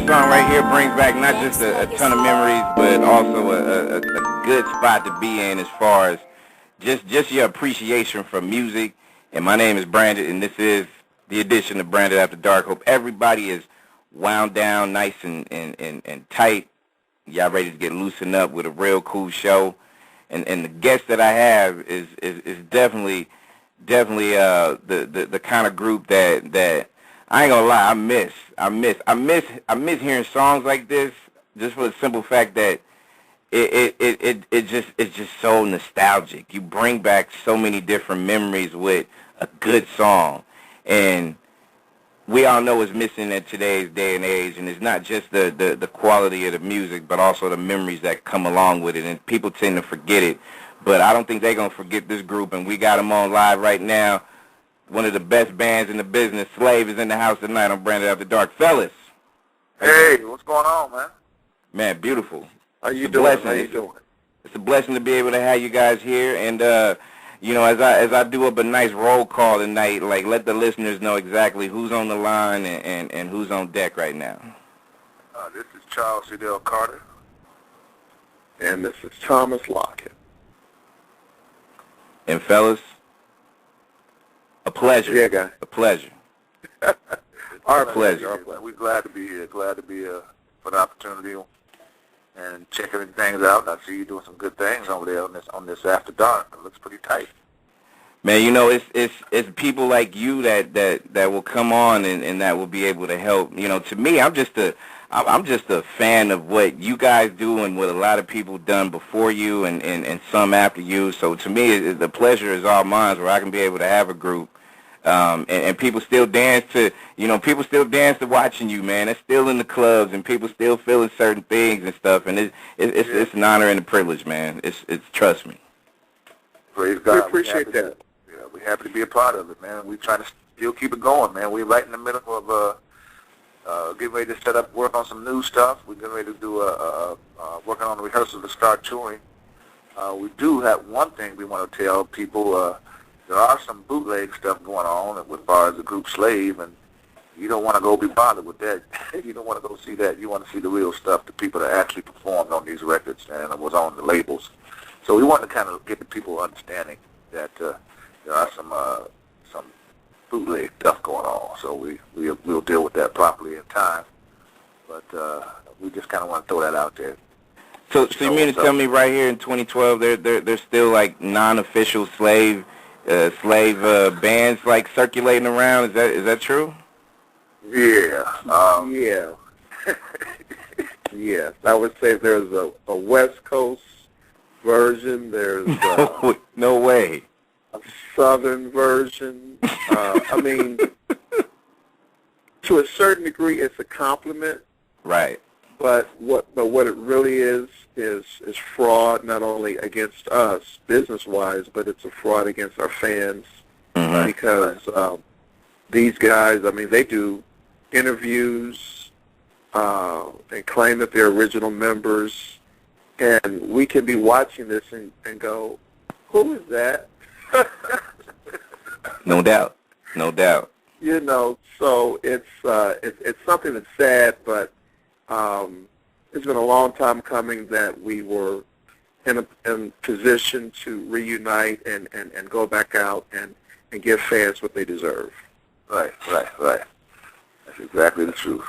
song right here brings back not just a ton of memories, but also a good spot to be in as far as just your appreciation for music. And my name is Brandon, and this is the edition of Brandon After Dark. Hope everybody is wound down nice and tight. Y'all ready to get loosened up with a real cool show. And the guest that I have is definitely the kind of group that I ain't gonna lie, I miss hearing songs like this, just for the simple fact that it's just so nostalgic. You bring back so many different memories with a good song, and we all know it's missing in today's day and age. And it's not just the quality of the music, but also the memories that come along with it. And people tend to forget it, but I don't think they're gonna forget this group. And we got them on live right now. One of the best bands in the business. Slave is in the house tonight on Brandon After Dark. Fellas. Hey, what's going on, man? Man, beautiful. How you doing? How you doing? It's a blessing to be able to have you guys here. And, you know, as I do up a nice roll call tonight, like, let the listeners know exactly who's on the line and who's on deck right now. This is Charles Fidel Carter. And this is Thomas Lockett. And, fellas, a pleasure. Yeah, guy. A pleasure. Our pleasure. We're glad to be here. Glad to be here for the opportunity and checking things out. I see you doing some good things over there on this After Dark. It looks pretty tight. Man, you know, it's people like you that will come on and that will be able to help. You know, to me, I'm just a fan of what you guys do and what a lot of people done before you and some after you. So to me, the pleasure is all mine, where I can be able to have a group. And people still dance to, you know, people still dance to watching you, man. It's still in the clubs, and people still feeling certain things and stuff. And it's an honor and a privilege, man. It's trust me. Praise God. We appreciate that. Yeah, we're happy to be a part of it, man. We're trying to still keep it going, man. We're right in the middle of getting ready to set up, work on some new stuff. We're getting ready to do working on the rehearsals to start touring. We do have one thing we want to tell people. There are some bootleg stuff going on as far as the group Slave, and you don't want to go be bothered with that. You don't want to go see that. You want to see the real stuff, the people that actually performed on these records and was on the labels. So we want to kind of get the people understanding that there are some bootleg stuff going on. So we'll deal with that properly in time. But we just kind of want to throw that out there. So you mean to tell me right here in 2012 there's still like non-official slave bands like circulating around? Is that true? Yeah. Yeah. Yes. I would say there's a West Coast version. There's no way. A Southern version. I mean, to a certain degree, it's a compliment. Right. But what it really is fraud, not only against us business-wise, but it's a fraud against our fans. Mm-hmm. Because these guys, I mean, they do interviews and claim that they're original members, and we can be watching this and go, who is that? No doubt. No doubt. You know, so it's something that's sad, but it's been a long time coming that we were in position to reunite and go back out and give fans what they deserve. Right. That's exactly the truth.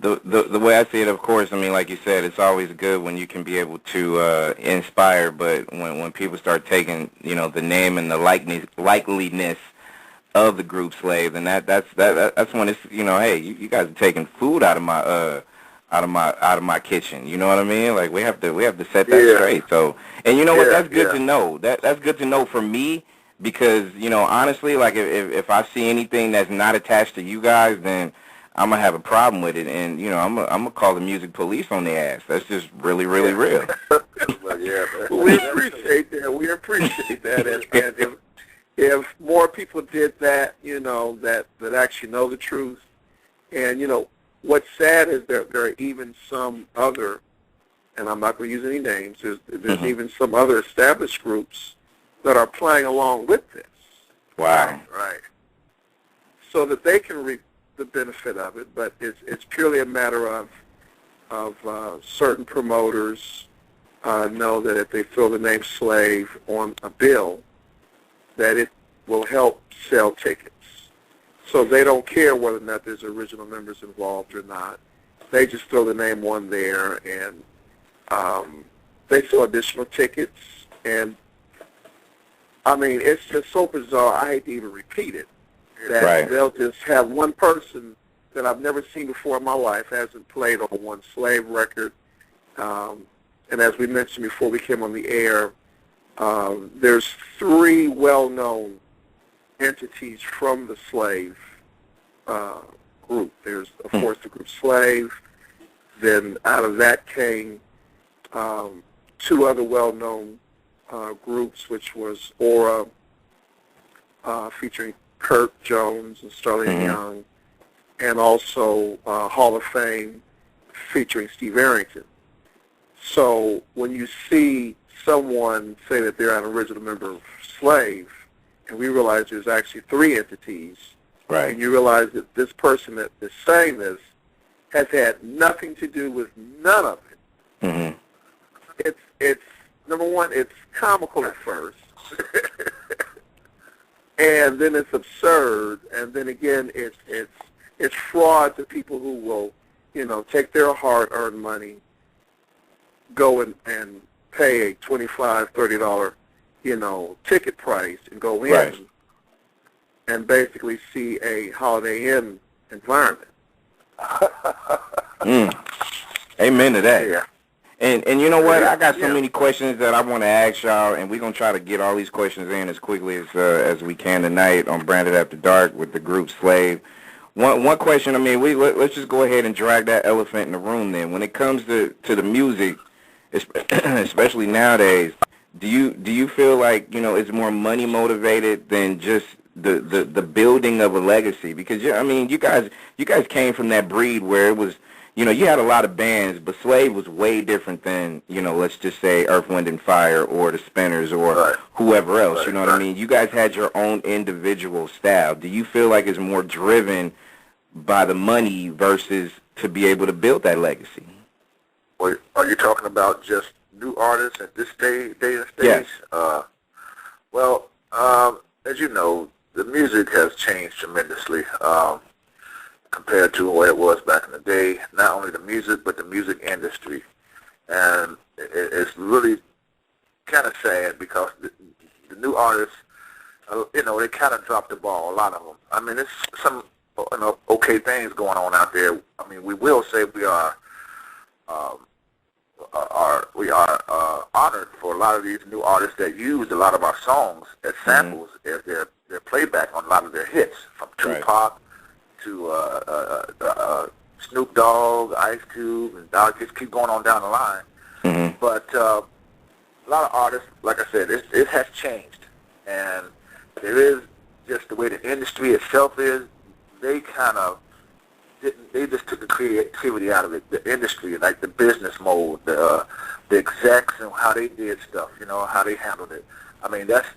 The way I see it, of course, I mean, like you said, it's always good when you can be able to inspire, but when people start taking, you know, the name and the likeliness of the group Slave, and that's when it's, you know, hey, you guys are taking food out of my kitchen. You know what I mean? Like we have to set that straight. So, and you know what? That's good to know. That's good to know for me, because, you know, honestly, like if I see anything that's not attached to you guys, then I'm gonna have a problem with it, and, you know, I'm gonna call the music police on their ass. That's just really real. Well, yeah, we appreciate that. We appreciate that, and if more people did that, you know, that actually know the truth, and, you know, what's sad is there are even some other, and I'm not going to use any names, there's even some other established groups that are playing along with this. Wow. Right. So that they can reap the benefit of it, but it's purely a matter of certain promoters know that if they throw the name Slave on a bill, that it will help sell tickets. So they don't care whether or not there's original members involved or not. They just throw the name on there, and they sell additional tickets. And, I mean, it's just so bizarre, I hate to even repeat it, that they'll just have one person that I've never seen before in my life, hasn't played on one Slave record. And as we mentioned before we came on the air, there's 3 well-known entities from the Slave group. There's, of course, the group Slave. Then out of that came 2 other well-known groups, which was Aura, featuring Kurt Jones and Sterling Young, and also Hall of Fame featuring Steve Arrington. So when you see someone say that they're an original member of Slave, and we realize there's actually 3 entities, and you realize that this person that is saying this has had nothing to do with none of it. It's number one, it's comical at first, and then it's absurd, and then again it's fraud to people who will, take their hard-earned money, go and pay a $25, $30, ticket price and go in and basically see a Holiday Inn environment. Amen to that. Yeah. And you know what? I got so many questions that I want to ask y'all, and we're going to try to get all these questions in as quickly as we can tonight on Branded After Dark with the group Slave. One question, I mean, let's just go ahead and drag that elephant in the room then. When it comes to the music, especially nowadays, do you feel like, it's more money motivated than just the building of a legacy? Because, I mean, you guys came from that breed where it was, you had a lot of bands, but Slave was way different than, let's just say Earth, Wind, and Fire or the Spinners or whoever else, you know what I mean? You guys had your own individual style. Do you feel like it's more driven by the money versus to be able to build that legacy? Or are you talking about just new artists at this day and stage? Yes. As you know, the music has changed tremendously. Compared to what it was back in the day, not only the music, but the music industry. And it's really kind of sad because the new artists, they kind of dropped the ball, a lot of them. I mean, it's some okay things going on out there. I mean, we will say we are honored for a lot of these new artists that used a lot of our songs as samples as their playback on a lot of their hits, from Tupac to Snoop Dogg, Ice Cube, and I'll just keep going on down the line. But a lot of artists, like I said, it has changed. And there is just the way the industry itself is, they kind of didn't, they just took the creativity out of it, the industry, like the business mode, the execs and how they did stuff, how they handled it. I mean, that's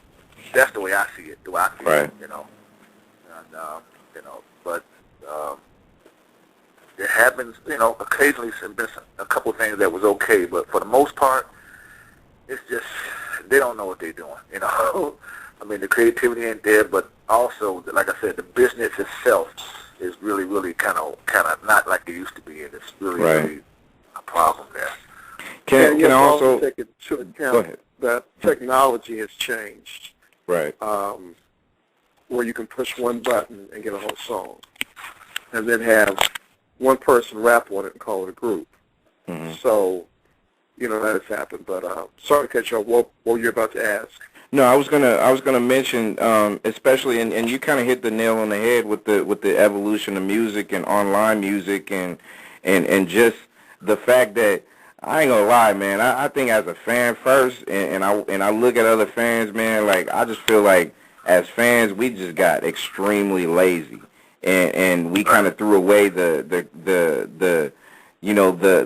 the way I see it, the way I feel it, And, but there have been, occasionally been a couple of things that was okay, but for the most part, it's just, they don't know what they're doing, I mean, the creativity ain't there, but also, like I said, the business itself is really, really kind of not like it used to be, and it's really a problem there. Can I also take into account that technology has changed, where you can push one button and get a whole song, and then have one person rap on it and call it a group. So, that has happened. But sorry to cut you off. What were you about to ask? No, I was gonna mention, especially, and you kind of hit the nail on the head with the evolution of music and online music, and just the fact that, I ain't gonna lie, man, I think as a fan first, and I look at other fans, man, like, I just feel like as fans we just got extremely lazy, and we kind of threw away the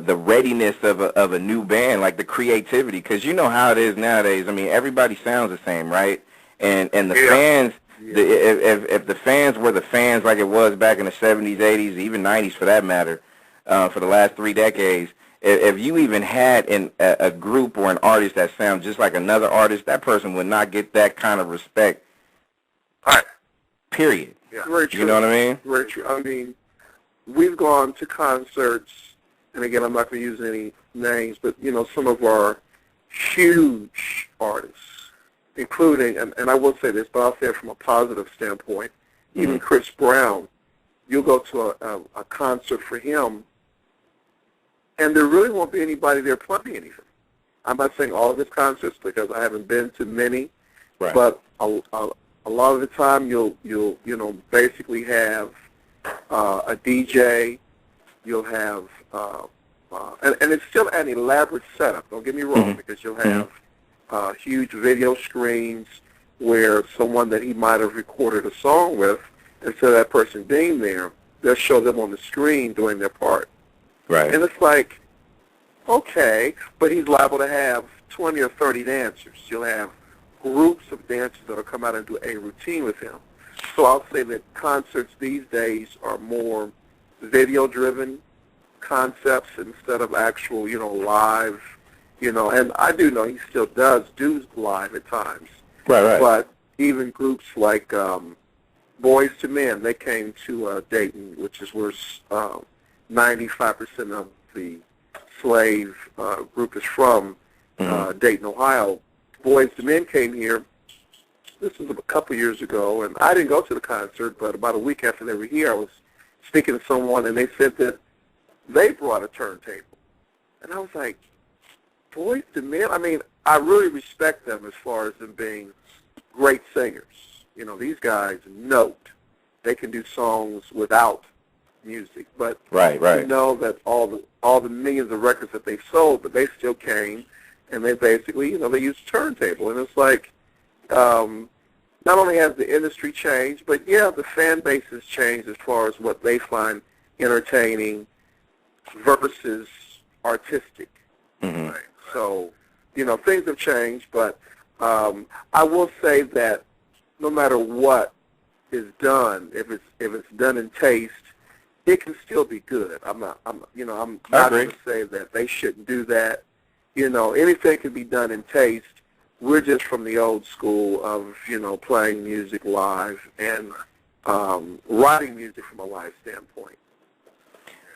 readiness of a new band, like the creativity, because you know how it is nowadays. I mean, everybody sounds the same, right? And the fans, if the fans were the fans like it was back in the 70s, 80s, even 90s for that matter, for the last 3 decades, if you even had a group or an artist that sounds just like another artist, that person would not get that kind of respect. Right. Period. Yeah. Very true. You know what I mean? Very true. I mean, we've gone to concerts, and again, I'm not going to use any names, but, some of our huge artists, including, and I will say this, but I'll say it from a positive standpoint, even Chris Brown, you'll go to a concert for him, and there really won't be anybody there playing anything. I'm not saying all of his concerts because I haven't been to many, Right. but a lot of the time you'll basically have a DJ. You'll have and it's still an elaborate setup. Don't get me wrong, because you'll have huge video screens where someone that he might have recorded a song with, instead of that person being there, they'll show them on the screen doing their part. Right. And it's like, okay, but he's liable to have 20 or 30 dancers. You'll have groups of dancers that will come out and do a routine with him. So I'll say that concerts these days are more video-driven concepts instead of actual, live, and I do know he still does do live at times. Right. But even groups like Boys to Men, they came to Dayton, which is where 95% of the slave group is from, Dayton, Ohio. Boys to Men came here. This was a couple years ago, and I didn't go to the concert, but about a week after they were here, I was speaking to someone, and they said that they brought a turntable. And I was like, Boys to Men? I mean, I really respect them as far as them being great singers. These guys note. They can do songs without music, but Right. you know that all the millions of records that they sold, but they still came, and they basically, they used turntable. And it's like, not only has the industry changed, but yeah, the fan base has changed as far as what they find entertaining versus artistic. Mm-hmm. Right? So, things have changed, but I will say that no matter what is done, if it's done in taste, it can still be good. I'm not going to say that they shouldn't do that. Anything can be done in taste. We're just from the old school of, playing music live and writing music from a live standpoint.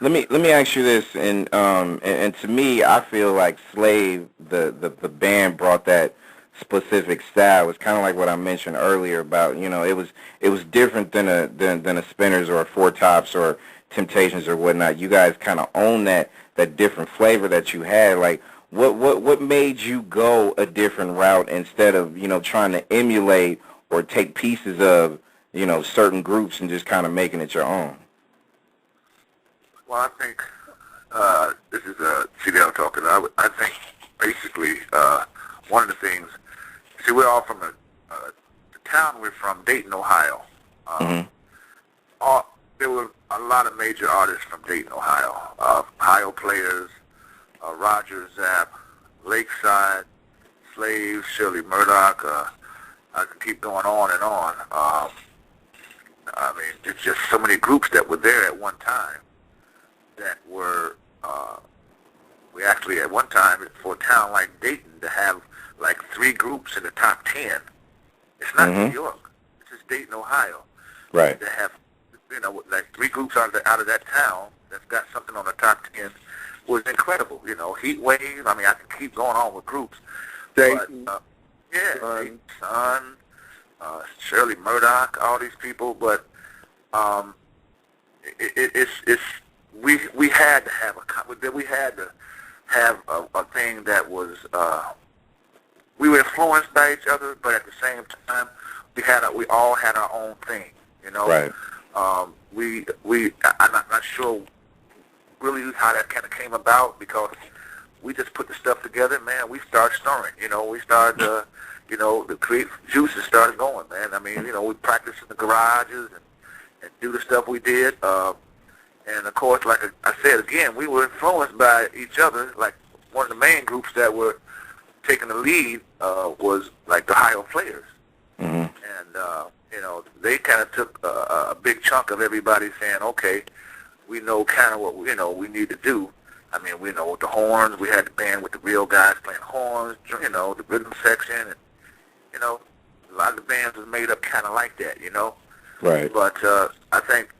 Let me ask you this, and to me, I feel like Slave, the band brought that specific style. It's kind of like what I mentioned earlier about, it was different than a Spinners or a Four Tops or Temptations or whatnot. You guys kind of own that different flavor that you had. Like, what made you go a different route instead of, trying to emulate or take pieces of, certain groups and just kind of making it your own? Well, I think this is CDL talking. I think basically one of the things. See, we're all from the town we're from, Dayton, Ohio. There were a lot of major artists from Dayton, Ohio. Ohio Players, Roger Zapp, Lakeside, Slaves, Shirley Murdoch. I can keep going on and on. I mean, it's just so many groups that were there at one time that were, we actually at one time, for a town like Dayton, to have like 3 groups in the top 10. It's not New York. It's just Dayton, Ohio. Right. To have, like 3 groups out of that town that's got something on the top 10 was incredible. Heat Wave. I mean, I can keep going on with groups. Dayton, Dayton, Sun, Shirley Murdoch, all these people. But we had to have a thing that was. We were influenced by each other, but at the same time, we all had our own thing. Right. I'm not sure really how that kind of came about, because we just put the stuff together, man. We started stirring, we started, the creative juices started going, man. I mean, we practiced in the garages and do the stuff we did. And of course, like I said again, we were influenced by each other. Like one of the main groups that were taking the lead was like the Ohio Players. And, they kind of took a big chunk of everybody saying, okay, we know kind of what, we need to do. I mean, we know with the horns, we had the band with the real guys playing horns, you know, the rhythm section, and, you know, a lot of the bands was made up kind of like that, you know. Right. But I think,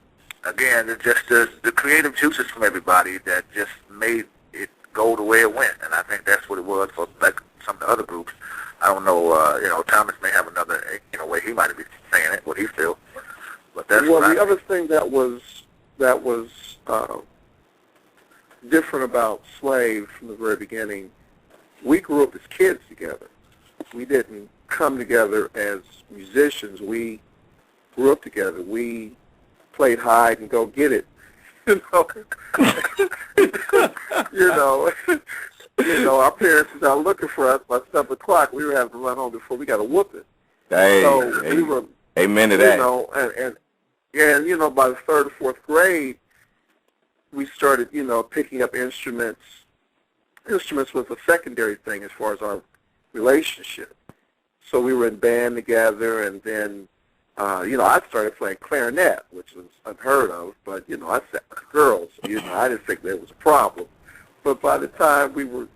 again, it's just the creative juices from everybody that just made it go the way it went, and I think that's what it was for like some of the other groups. I don't know, you know, Thomas may have another, you know, way he might be saying it, what he feels. But that's well, what the other thing that was different about Slave from the very beginning, we grew up as kids together. We didn't come together as musicians. We grew up together. We played hide and go get it. You know, our parents was out looking for us by 7 o'clock. We were having to run home before we got a whooping. Hey, So we were, amen to that. you know, and you know, by the 3rd or 4th grade, we started, you know, picking up instruments. Instruments was a secondary thing as far as our relationship. So we were in band together, and then, you know, I started playing clarinet, which was unheard of, but, you know, I sat with girls. You know, I didn't think there was a problem. But by the time we were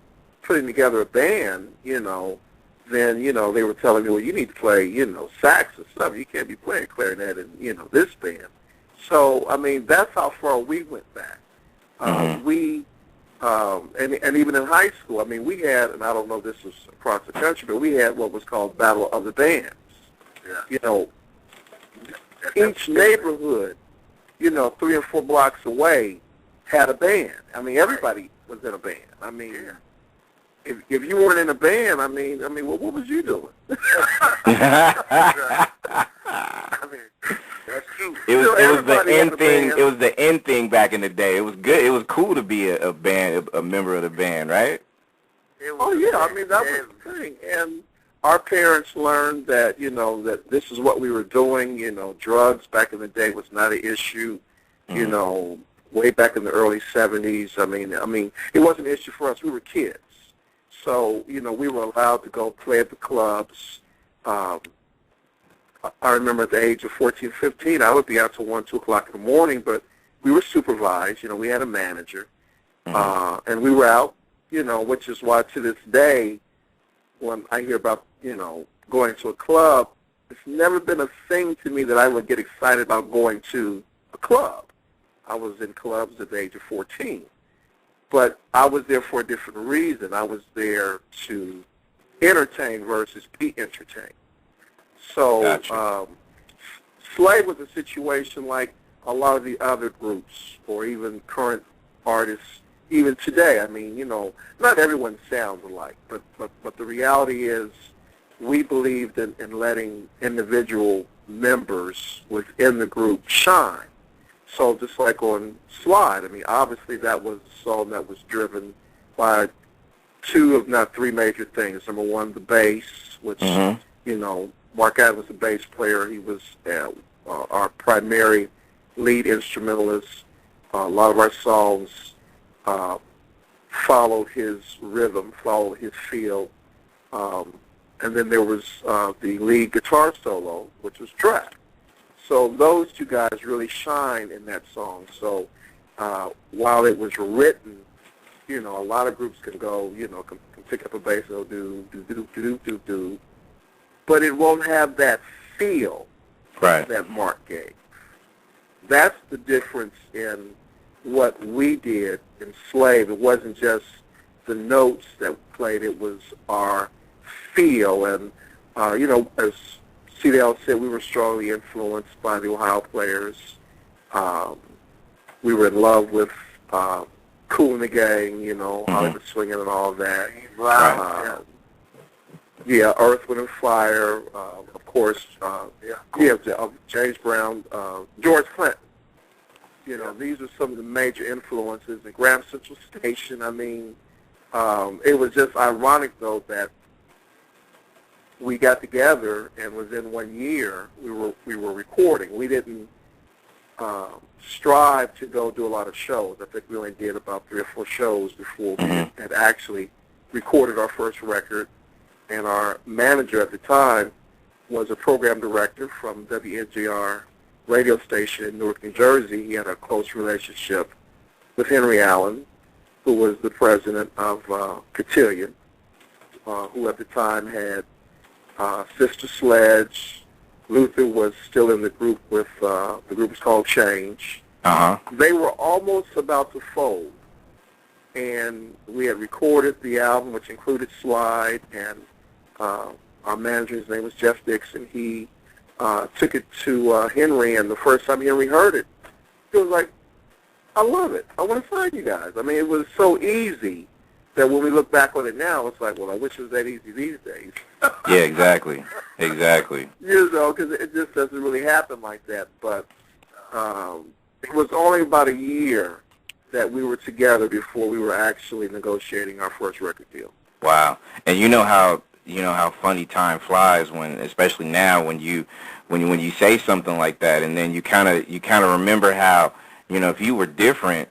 putting together a band, you know, then, you know, they were telling me, well, you need to play, you know, sax or something. You can't be playing clarinet in, you know, this band. So, I mean, that's how far we went back. We, and even in high school, I mean, we had, and I don't know if this was across the country, but we had what was called Battle of the Bands. Yeah. You know, each neighborhood, you know, 3 or 4 blocks away had a band. I mean, everybody was in a band. I mean, if you weren't in a band, I mean, well, what was you doing? I mean, that's true. It was the everybody had end a thing. band. It was the end thing back in the day. It was good. It was cool to be a band, a member of the band, right? Oh, yeah, I mean, that was the thing. And our parents learned that, you know, that this is what we were doing. You know, drugs back in the day was not an issue, you know, way back in the early 70s. I mean, it wasn't an issue for us. We were kids. So, you know, we were allowed to go play at the clubs. I remember at the age of 14, 15, I would be out till 1, 2 o'clock in the morning, but we were supervised. You know, we had a manager, and we were out, you know, which is why to this day, when I hear about, you know, going to a club, it's never been a thing to me that I would get excited about going to a club. I was in clubs at the age of 14. But I was there for a different reason. I was there to entertain versus be entertained. So Gotcha. Slave was a situation like a lot of the other groups or even current artists, even today. I mean, you know, not everyone sounds alike, but the reality is we believed in letting individual members within the group shine. So just like on Slide, I mean, obviously that was a song that was driven by 2, if not 3 major things. Number 1, the bass, which, you know, Mark Adams was a bass player. He was our primary lead instrumentalist. A lot of our songs followed his rhythm, followed his feel. And then there was the lead guitar solo, which was Track. So those 2 guys really shine in that song. So while it was written, you know, a lot of groups can go, you know, can pick up a bass and go do, but it won't have that feel that Mark gave. That's the difference in what we did in Slave. It wasn't just the notes that we played. It was our feel. And, you know, as CDL said, we were strongly influenced by the Ohio Players. We were in love with Kool and the Gang, you know, Hollywood Swinging and all that. Yeah, Earth, Wind and Fire, of course. James Brown, George Clinton. You know, these are some of the major influences. And Grand Central Station, I mean, it was just ironic, though, that we got together and within 1 year we were recording. We didn't strive to go do a lot of shows. I think we only did about 3 or 4 shows before we had actually recorded our first record. And our manager at the time was a program director from WNJR radio station in Newark, New Jersey. He had a close relationship with Henry Allen, who was the president of Cotillion, who at the time had Sister Sledge. Luther was still in the group with, the group was called Change. Uh-huh. They were almost about to fold, and we had recorded the album, which included Slide, and our manager, his name was Jeff Dixon. He took it to Henry, and the first time Henry heard it, he was like, I love it. I want to sign you guys. I mean, it was so easy that when we look back on it now, it's like, well, I wish it was that easy these days. Yeah, exactly. Exactly. You know, because it just doesn't really happen like that. But it was only about a year that we were together before we were actually negotiating our first record deal. Wow. And you know how funny time flies when, especially now, when you say something like that, and then you kind of remember how, if you were different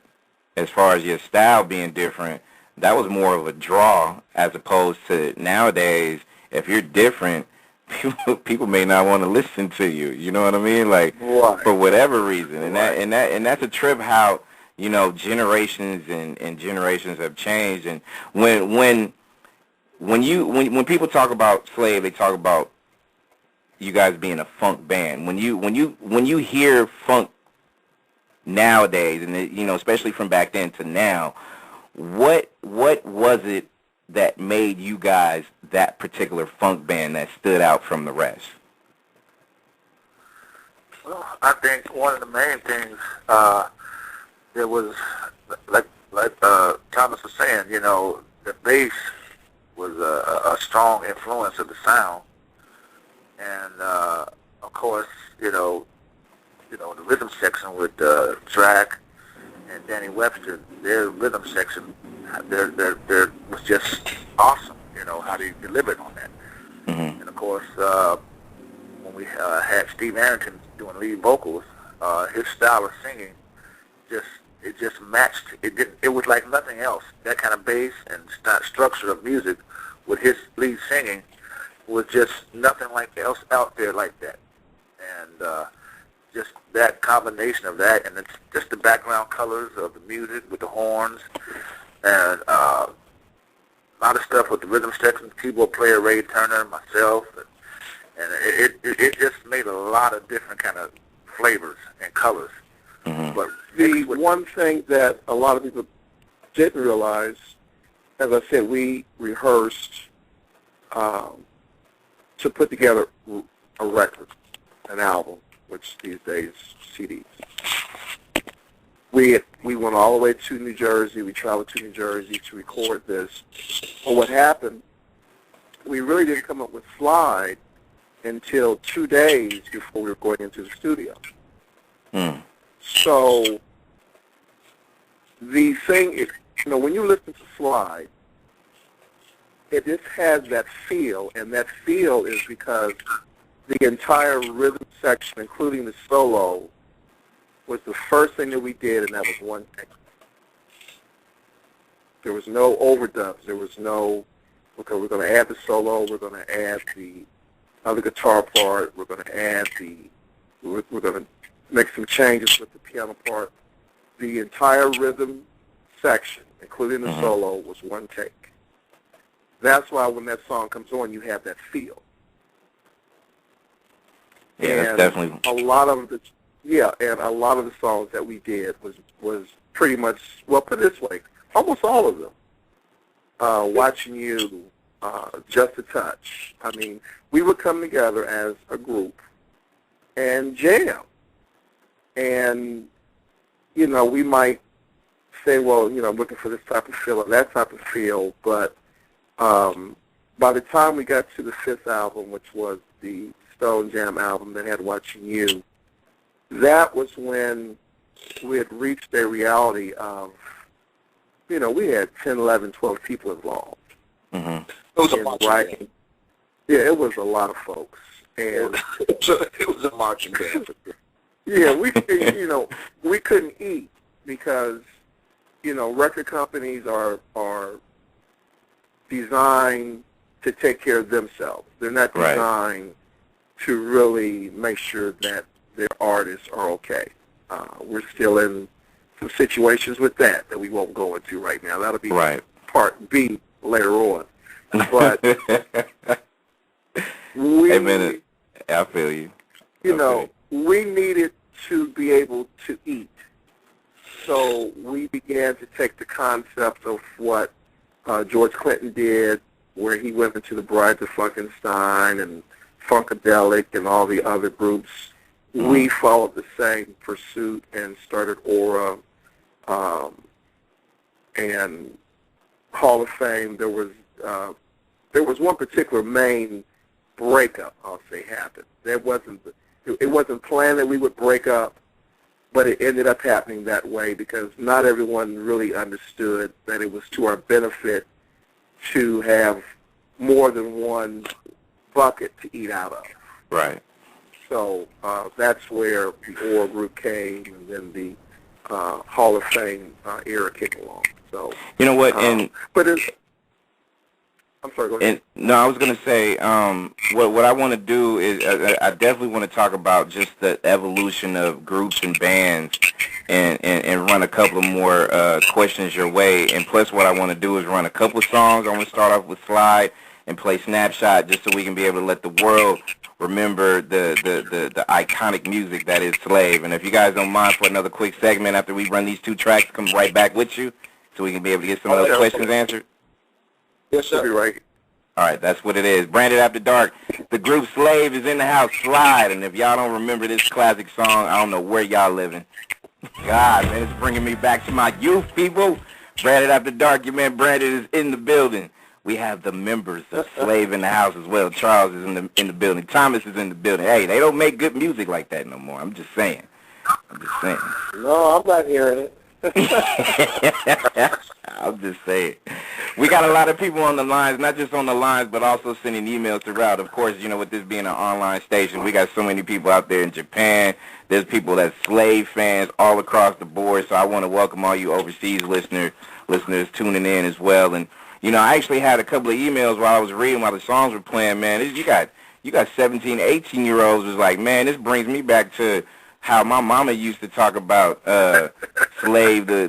as far as your style being different, that was more of a draw as opposed to nowadays. If you're different, people may not want to listen to you. You know what I mean? Like, right. For whatever reason, and right. that's a trip how generations and generations have changed. And when people talk about Slave, they talk about you guys being a funk band. When you hear funk nowadays, and especially from back then to now, what was it that made you guys that particular funk band that stood out from the rest? Well, I think one of the main things it was like Thomas was saying, the bass was a strong influence of the sound, and of course, the rhythm section with Drac and Danny Webster, their rhythm section, there was just awesome. How they delivered on that. Mm-hmm. And of course, when we had Steve Arrington doing lead vocals, his style of singing just matched. It was like nothing else. That kind of bass and structure of music with his lead singing was just nothing like else out there like that. And just that combination of that, and it's just the background colors of the music with the horns, and a lot of stuff with the rhythm section, keyboard player Ray Turner, myself, and it just made a lot of different kind of flavors and colors. Mm-hmm. But the one thing that a lot of people didn't realize, as I said, we rehearsed to put together a record, an album, which these days CDs. We went all the way to New Jersey. We traveled to New Jersey to record this. But what happened, we really didn't come up with Slide until 2 days before we were going into the studio. Mm. So the thing is, when you listen to Slide, it just has that feel, and that feel is because the entire rhythm section, including the solo, was the first thing that we did, and that was one take. There was no overdubs. There was no, okay, we're going to add the solo, we're going to add the other guitar part, we're going to add we're going to make some changes with the piano part. The entire rhythm section, including the solo, was one take. That's why when that song comes on, you have that feel. Yeah, and that's definitely a lot of the songs that we did was pretty much, well, put it this way, almost all of them. Watching You, Just a Touch. I mean, we would come together as a group and jam. And, we might say, well, I'm looking for this type of feel or that type of feel, but by the time we got to the fifth album, which was the Stone Jam album that had Watching You, that was when we had reached a reality of, we had 10, 11, 12 people involved. Mm-hmm. It was a marching band. Yeah, it was a lot of folks. And it was a marching band. Yeah, we couldn't eat because, record companies are designed to take care of themselves. They're not designed to really make sure that their artists are okay. We're still in some situations with that we won't go into right now. That'll be Right. part B later on. But we, hey, man, I feel you. we needed to be able to eat. So we began to take the concept of what George Clinton did, where he went into the Brides of Funkenstein and Funkadelic and all the other groups. We followed the same pursuit and started Aura and Hall of Fame. There was one particular main breakup, I'll say, happened. It wasn't planned that we would break up, but it ended up happening that way because not everyone really understood that it was to our benefit to have more than one bucket to eat out of. Right. So that's where the Aura group came, and then the Hall of Fame era came along. So you know what? But I'm sorry. Go ahead. No, I was going to say what I want to do is I definitely want to talk about just the evolution of groups and bands, and run a couple of more questions your way. And plus, what I want to do is run a couple of songs. I want to start off with Slide and play Snapshot, just so we can be able to let the world remember the iconic music that is Slave. And if you guys don't mind, for another quick segment after we run these two tracks, come right back with you so we can be able to get some of those questions answered. Yes, sir. Be right. All right, that's what it is. Branded After Dark. The group Slave is in the house. Slide. And if y'all don't remember this classic song, I don't know where y'all living. God, man, it's bringing me back to my youth, people. Branded After Dark. Your man Branded is in the building. We have the members of Slave in the house as well. Charles is in the building. Thomas is in the building. Hey, they don't make good music like that no more. I'm just saying. No, I'm not hearing it. I'm just saying. We got a lot of people on the lines, not just on the lines, but also sending emails throughout. Of course, with this being an online station, we got so many people out there in Japan. There's people that's Slave fans all across the board. So I want to welcome all you overseas listeners tuning in as well. And I actually had a couple of emails while I was reading while the songs were playing, man. You got 17, 18-year-olds was like, man, this brings me back to how my mama used to talk about Slave, the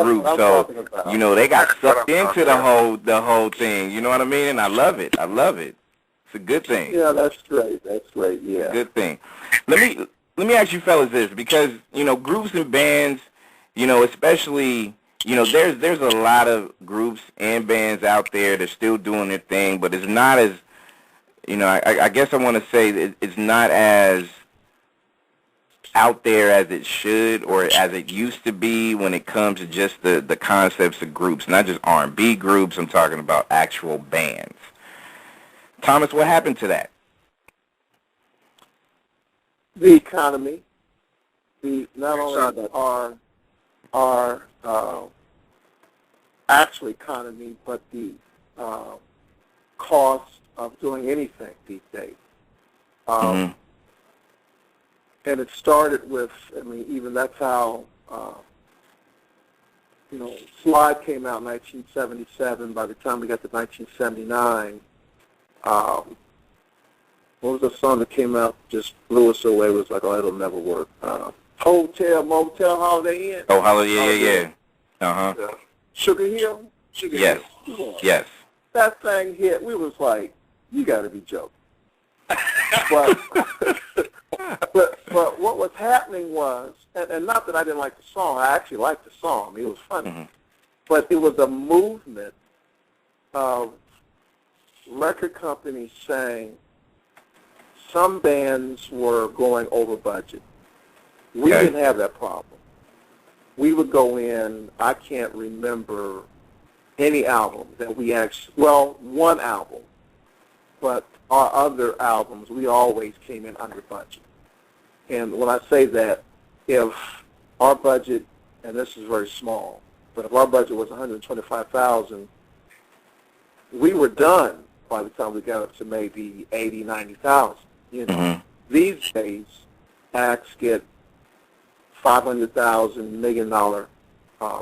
group. So, they got sucked into the whole thing. You know what I mean? And I love it. It's a good thing. Yeah, that's great. Yeah. It's a good thing. Let me ask you fellas this, because, groups and bands, especially, there's a lot of groups and bands out there that are still doing their thing, but it's not as, I guess I want to say that it's not as out there as it should or as it used to be when it comes to just the concepts of groups, not just R&B groups. I'm talking about actual bands. Thomas, what happened to that? The economy, not only our actual economy, but the cost of doing anything these days. And it started with, even that's how, Slide came out in 1977. By the time we got to 1979, what was the song that came out, just blew us away? It was like, oh, it'll never work. Hotel, Motel, Holiday Inn. Oh, Holiday, yeah. Uh-huh. Sugar Hill? Yes. Hill. Yes. That thing hit. We was like, you got to be joking. But what was happening was, and not that I didn't like the song, I actually liked the song. It was funny. But it was a movement of record companies saying some bands were going over budget. We didn't have that problem. We would go in, I can't remember any album that we actually, one album, but our other albums, we always came in under budget. And when I say that, if our budget, and this is very small, but if our budget was $125,000, we were done by the time we got up to maybe $80,000, $90,000. These days, acts get $500,000, $1 million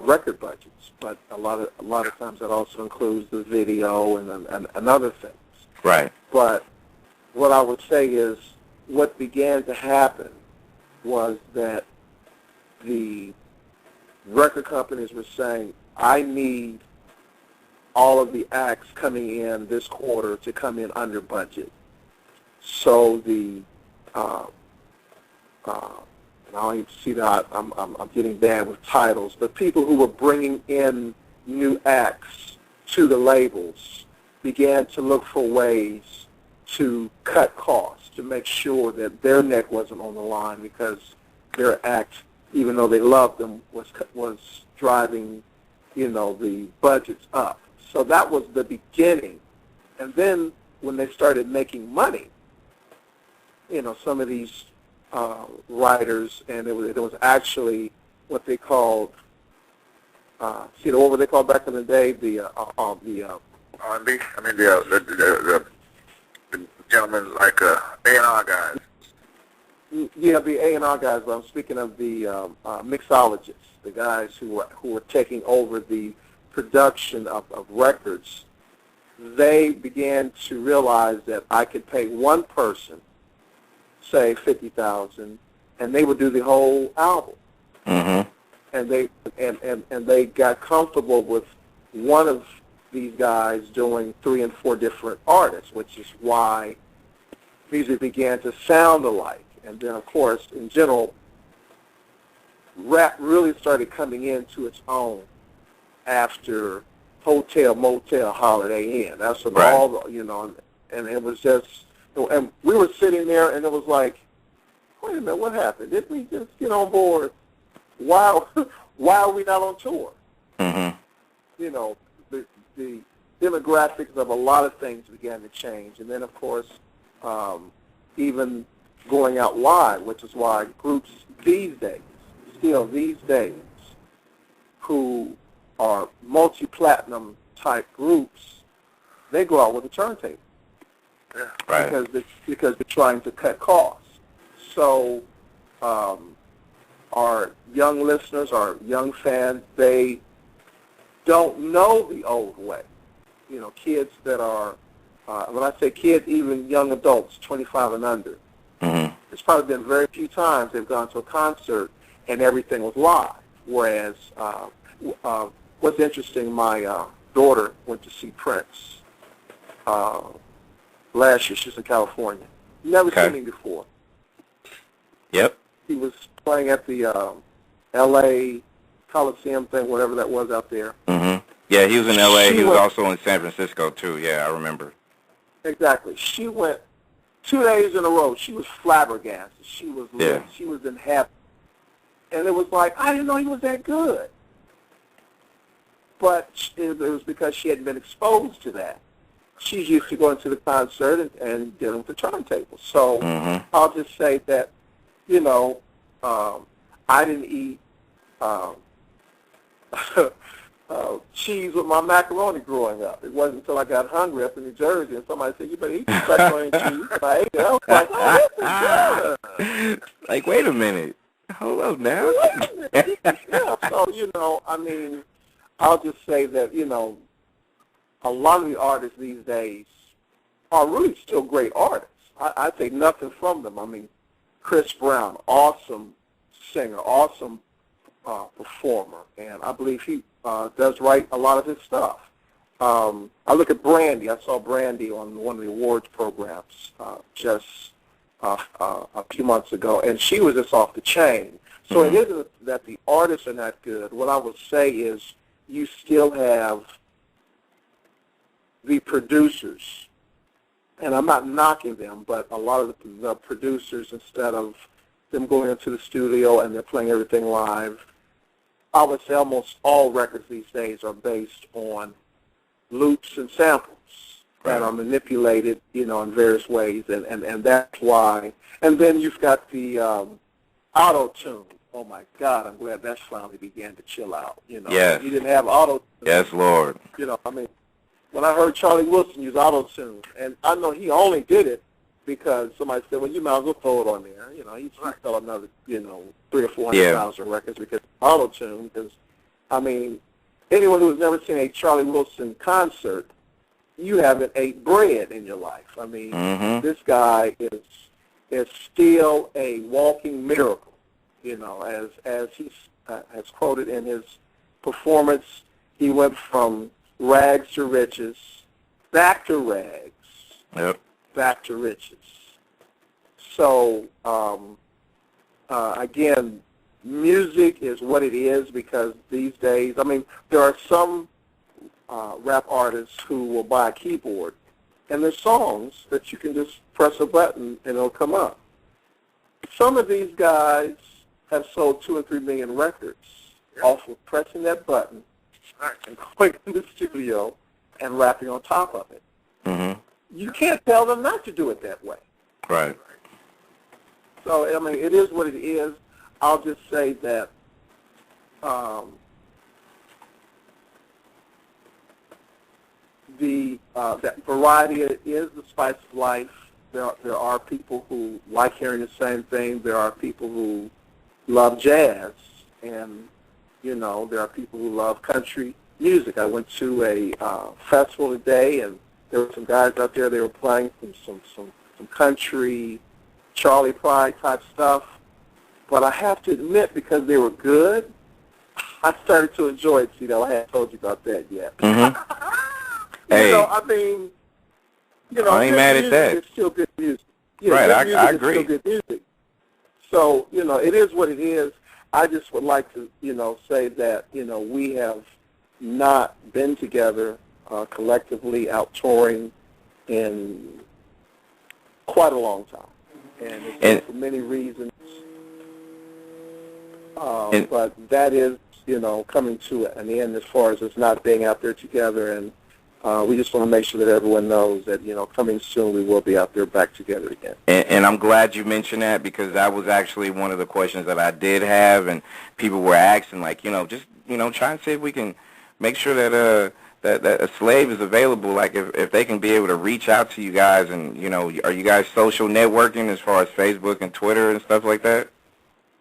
record budgets, but a lot of times that also includes the video and other things. Right. But what I would say is what began to happen was that the record companies were saying, I need all of the acts coming in this quarter to come in under budget. So the and I don't even see that I'm getting bad with titles, but people who were bringing in new acts to the labels began to look for ways to cut costs, to make sure that their neck wasn't on the line, because their act, even though they loved them, was driving, the budgets up. So that was the beginning. And then when they started making money, some of these writers, and it was actually what they called, what were they called back in the day? The R&B. I mean the gentlemen like A&R guys. Yeah, the A&R guys. But I'm speaking of the mixologists, the guys who were taking over the production of records. They began to realize that I could pay one person, say $50,000, and they would do the whole album. Mm-hmm. And they got comfortable with one of these guys doing 3 and 4 different artists, which is why music began to sound alike. And then, of course, in general, rap really started coming into its own after Hotel, Motel, Holiday Inn. That's when all the, and it was just, and we were sitting there, and it was like, wait a minute, what happened? Didn't we just get on board? Why are we not on tour? Mm-hmm. The demographics of a lot of things began to change. And then, of course, even going out live, which is why groups these days, who are multi-platinum type groups, they go out with a turntable. Yeah. Right. Because they're trying to cut costs. So our young listeners, our young fans, they don't know the old way. Kids that are, when I say kids, even young adults, 25 and under. Mm-hmm. It's probably been very few times they've gone to a concert and everything was live. Whereas, what's interesting, my daughter went to see Prince last year. She's in California. Never seen him before. Yep. He was playing at the L.A. Coliseum thing, whatever that was out there. Mm-hmm. Yeah, he was in L.A. He was also in San Francisco, too. Yeah, I remember. Exactly. She went 2 days in a row. She was flabbergasted. She was lit. She was in heaven. And it was like, I didn't know he was that good. But it was because she hadn't been exposed to that. She's used to going to the concert and dealing with the turntable. So I'll just say that, I didn't eat cheese with my macaroni growing up. It wasn't until I got hungry up in New Jersey and somebody said, you better eat this macaroni and cheese. I ate it. I was like, oh, this is good. Like, wait a minute. Hold up now. Yeah, so, I'll just say that, a lot of the artists these days are really still great artists. I take nothing from them. Chris Brown, awesome singer, awesome performer, and I believe he does write a lot of his stuff. I look at Brandy. I saw Brandy on one of the awards programs just a few months ago, and she was just off the chain. So it isn't that the artists are not good. What I would say is you still have the producers, and I'm not knocking them, but a lot of the producers, instead of them going into the studio and they're playing everything live, I would say almost all records these days are based on loops and samples that are manipulated, in various ways, and that's why. And then you've got the auto-tune. Oh, my God, I'm glad that finally began to chill out. Yes. You didn't have auto-tune. Yes, Lord. When I heard Charlie Wilson use auto-tune, and I know he only did it because somebody said, well, you might as well throw it on there. He sell another, 300,000 or 400,000 records because auto-tune. Because, anyone who has never seen a Charlie Wilson concert, you haven't ate bread in your life. This guy is still a walking miracle, as he's has quoted in his performance, he went from rags to riches, back to rags, back to riches. So, again, music is what it is because these days, I mean, there are some rap artists who will buy a keyboard, and there's songs that you can just press a button and it'll come up. Some of these guys have sold 2 or 3 million records off of pressing that button and going in the studio and rapping on top of it. Mm-hmm. You can't tell them not to do it that way. Right. So, I mean, it is what it is. I'll just say that that variety is the spice of life. There are people who like hearing the same thing. There are people who love jazz, and there are people who love country music. I went to a festival today, and there were some guys out there. They were playing some country, Charlie Pride type stuff. But I have to admit, because they were good, I started to enjoy it. See, I hadn't told you about that yet. Mm-hmm. Hey. I mean, I ain't mad at that. It's still good music. Right, I agree. It's still good music. So, it is what it is. I just would like to, say that, we have not been together collectively out touring in quite a long time. And it's been for many reasons. But that is, coming to an end as far as us not being out there together. And we just want to make sure that everyone knows that, coming soon we will be out there back together again. And I'm glad you mentioned that, because that was actually one of the questions that I did have, and people were asking, like, just, try and see if we can make sure that that a slave is available, like if they can be able to reach out to you guys, and, are you guys social networking as far as Facebook and Twitter and stuff like that?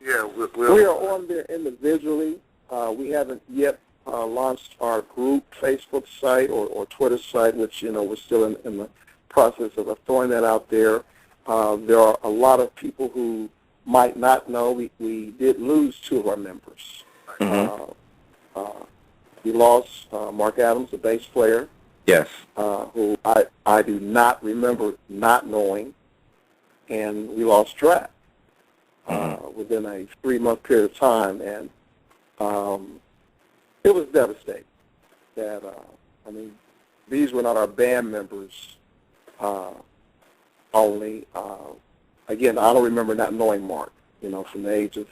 Yeah, we are on there individually. We haven't yet launched our group Facebook site or Twitter site, which, we're still in the process of throwing that out there. There are a lot of people who might not know we did lose 2 of our members. Mm-hmm. We lost Mark Adams, the bass player. Yes. Who I do not remember not knowing, and we lost Drac within a 3-month period of time, and it was devastating. That these were not our band members only. Again, I don't remember not knowing Mark. From the age of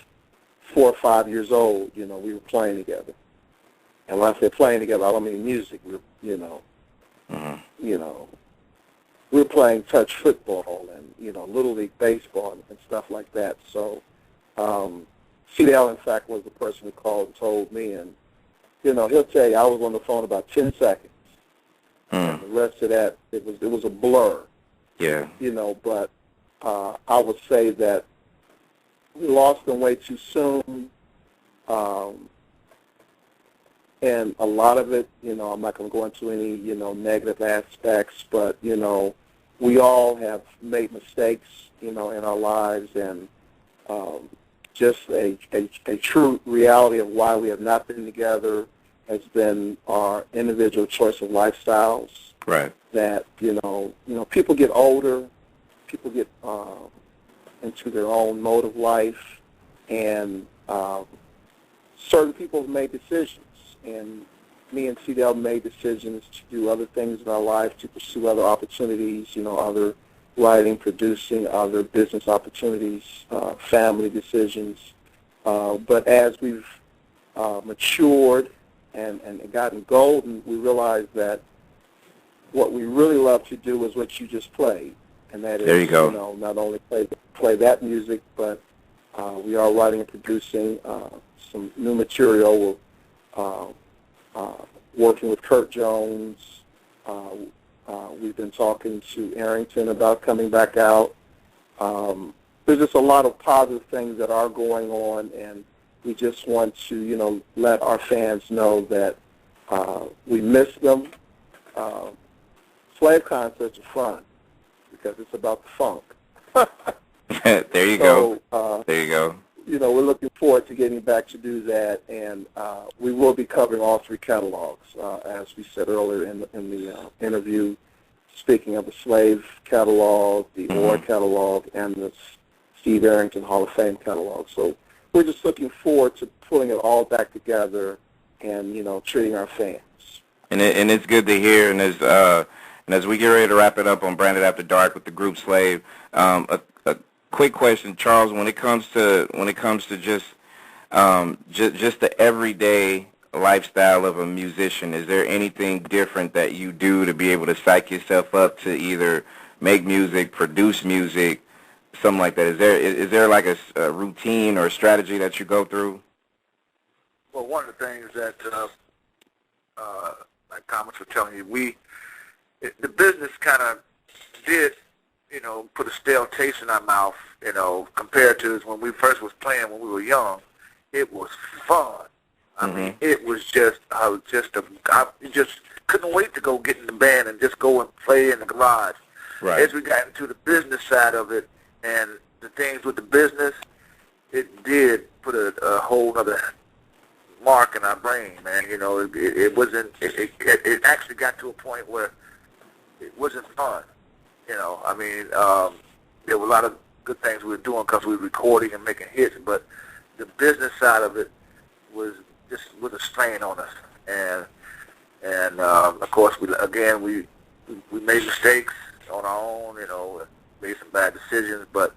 4 or 5 years old, we were playing together. And when I say playing together, I don't mean music. We were playing touch football and Little League baseball and stuff like that. So, CDL, in fact, was the person who called and told me, and he'll tell you I was on the phone about 10 seconds. And the rest of that, it was a blur. Yeah. But I would say that we lost them way too soon. And a lot of it, I'm not going to go into any, negative aspects, but, we all have made mistakes, in our lives, and just a true reality of why we have not been together has been our individual choice of lifestyles. Right. That, people get older, people get into their own mode of life, and certain people have made decisions. And me and CDL made decisions to do other things in our life, to pursue other opportunities, other writing, producing, other business opportunities, family decisions. But as we've matured and gotten golden, we realized that what we really love to do is what you just played, and that is, there you go. Not only play that music, but we are writing and producing some new material. Working with Kurt Jones. We've been talking to Arrington about coming back out. There's just a lot of positive things that are going on, and we just want to, let our fans know that we miss them. Slave concerts are fun because it's about the funk. There you go. There you go. we're looking forward to getting back to do that, and we will be covering all three catalogs, as we said earlier in the interview. Speaking of the Slave catalog, the Orr catalog, and the Steve Arrington Hall of Fame catalog. So we're just looking forward to pulling it all back together and, treating our fans. And it's good to hear. And as we get ready to wrap it up on Branded After Dark with the group Slave, a quick question, Charles. When it comes to just the everyday lifestyle of a musician, is there anything different that you do to be able to psych yourself up to either make music, produce music, something like that? Is there like a routine or a strategy that you go through? Well, one of the things that, like Thomas was telling you, the business kind of did, put a stale taste in our mouth, compared to when we first was playing when we were young. It was fun. I mean, it was just, I just couldn't wait to go get in the band and just go and play in the garage. Right. As we got into the business side of it and the things with the business, it did put a whole other mark in our brain, man. It wasn't, it actually got to a point where it wasn't fun. There were a lot of good things we were doing because we were recording and making hits, but the business side of it was just with a strain on us, and of course we made mistakes on our own, made some bad decisions, but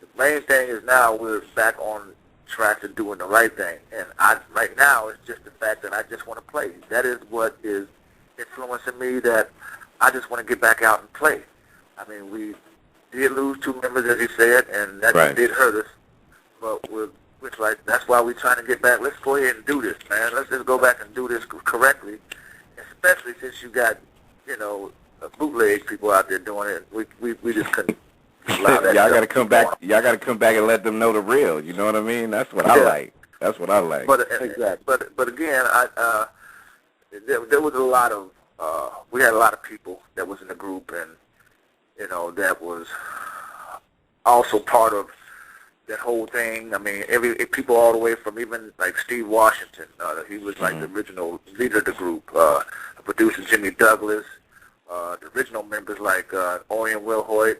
the main thing is now we're back on track to doing the right thing, and right now it's just the fact that I just want to play. That is what is influencing me, that I just want to get back out and play. I mean, we did lose 2 members, as you said, and that did hurt us, but it's like, that's why we're trying to get back. Let's go ahead and do this, man. Let's just go back and do this correctly, especially since you got, bootleg people out there doing it. We just couldn't allow that. Y'all got to come back. Y'all got to come back and let them know the real. You know what I mean? That's what I like. That's what I like. But exactly. But again, there was a lot of we had a lot of people that was in the group, and that was also part of that whole thing. I mean, people all the way from even like Steve Washington. He was like the original leader of the group. Producer Jimmy Douglas. The original members like Orion Wilhoit,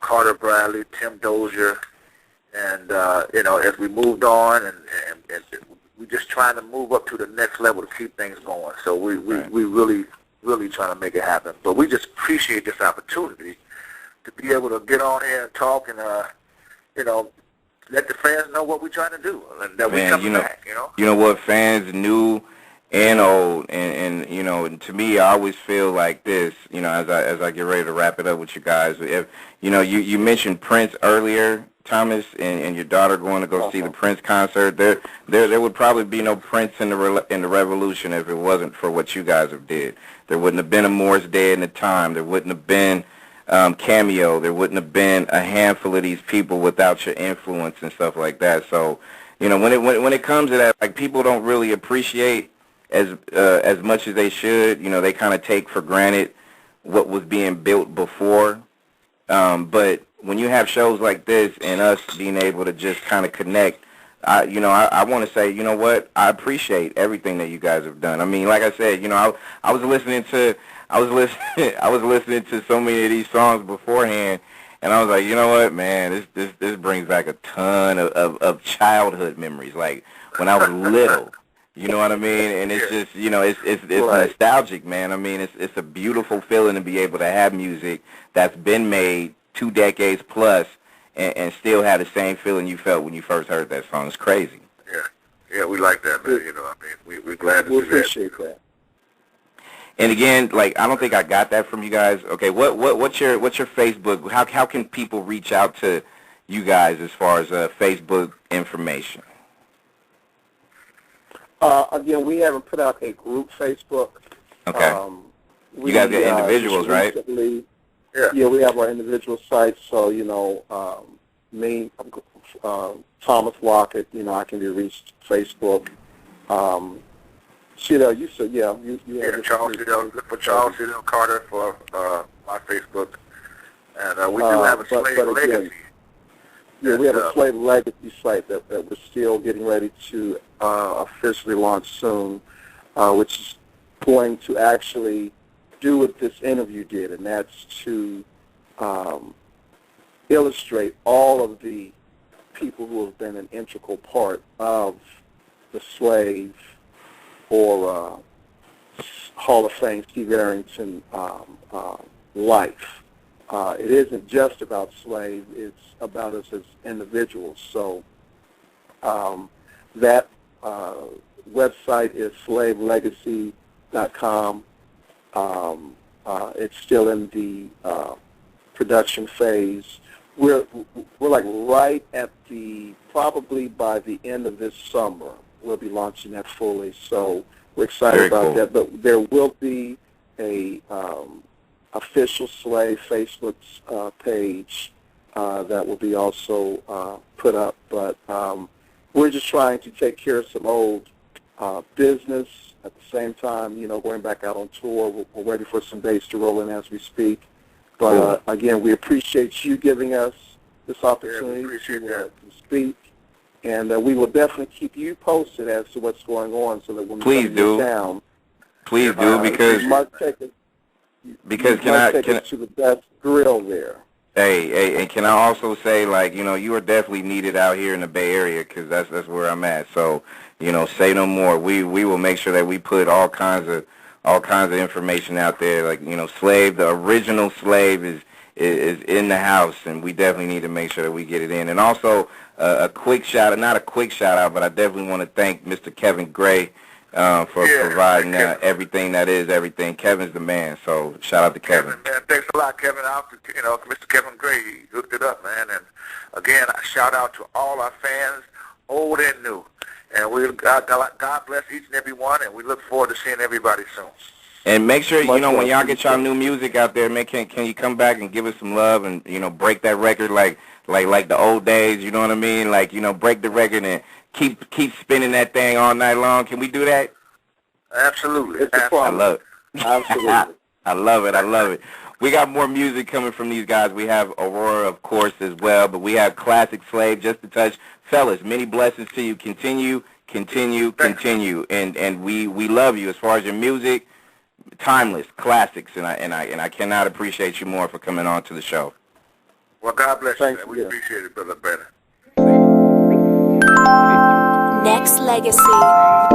Carter Bradley, Tim Dozier, and as we moved on, and we're just trying to move up to the next level to keep things going. So we really trying to make it happen. But we just appreciate this opportunity to be able to get on here and talk and let the fans know what we're trying to do, and that we're coming back. You know what, fans new and old, and to me, I always feel like this. As I get ready to wrap it up with you guys, if you mentioned Prince earlier, Thomas, and your daughter going to go see the Prince concert. There would probably be no Prince in the Revolution if it wasn't for what you guys have did. There wouldn't have been a Morris Day in the time. There wouldn't have been Cameo. There wouldn't have been a handful of these people without your influence and stuff like that. So, when it comes to that, like, people don't really appreciate as much as they should. They kind of take for granted what was being built before. But when you have shows like this and us being able to just kind of connect, I want to say, you know what? I appreciate everything that you guys have done. I mean, like I said, I was listening to so many of these songs beforehand, and I was like, you know what, man, this brings back a ton of childhood memories, like when I was little. You know what I mean? And it's just, it's nostalgic, man. I mean, it's a beautiful feeling to be able to have music that's been made 2 decades plus and still have the same feeling you felt when you first heard that song. It's crazy. Yeah, we like that, man. We're glad to do that. We appreciate that. And again, like, I don't think I got that from you guys. Okay, what's your Facebook? How can people reach out to you guys as far as Facebook information? Again, we haven't put out a group Facebook. Okay. You guys get individuals, right? Yeah, we have our individual sites. So, me, Thomas Lockett, I can be reached Facebook. You said, you have Charles Cedell. Look for Charles Cedell Carter for my Facebook. And we do have a Slave Legacy. Yeah, we have a Slave Legacy site that we're still getting ready to officially launch soon, which is going to actually do what this interview did, and that's to illustrate all of the people who have been an integral part of the slave or Hall of Fame Steve Arrington life. It isn't just about slave, it's about us as individuals. So that website is slavelegacy.com. It's still in the production phase. We're like right at probably by the end of this summer, we'll be launching that fully. So we're excited about that. But there will be a official Slave Facebook page that will be also put up. But we're just trying to take care of some old business at the same time, going back out on tour. We're ready for some dates to roll in as we speak. But again, we appreciate you giving us this opportunity to speak. And we will definitely keep you posted as to what's going on so that when we come to town, Please do, because can I take us to the best grill there. Hey, and can I also say, like, you are definitely needed out here in the Bay Area, because that's where I'm at. So, say no more. We will make sure that we put all kinds of information out there. Like, Slave, the original Slave is in the house, and we definitely need to make sure that we get it in. And also, not a quick shout out, but I definitely want to thank Mr. Kevin Gray for providing everything that is everything. Kevin's the man, so shout out to Kevin. Man, thanks a lot, Kevin. Mr. Kevin Gray, he hooked it up, man. And again, a shout out to all our fans, old and new. And God bless each and every one, and we look forward to seeing everybody soon. And make sure, when y'all get y'all new music out there, man, can you come back and give us some love and, break that record like the old days, you know what I mean? Like, break the record and keep spinning that thing all night long. Can we do that? Absolutely. I love it. Absolutely. I love it. We got more music coming from these guys. We have Aurora, of course, as well, but we have Classic Slave, Just a Touch. Fellas, many blessings to you. Continue. And we love you as far as your music. Timeless classics, and I cannot appreciate you more for coming on to the show. Well, God bless you, man. We appreciate it, brother. Nexxlegacy.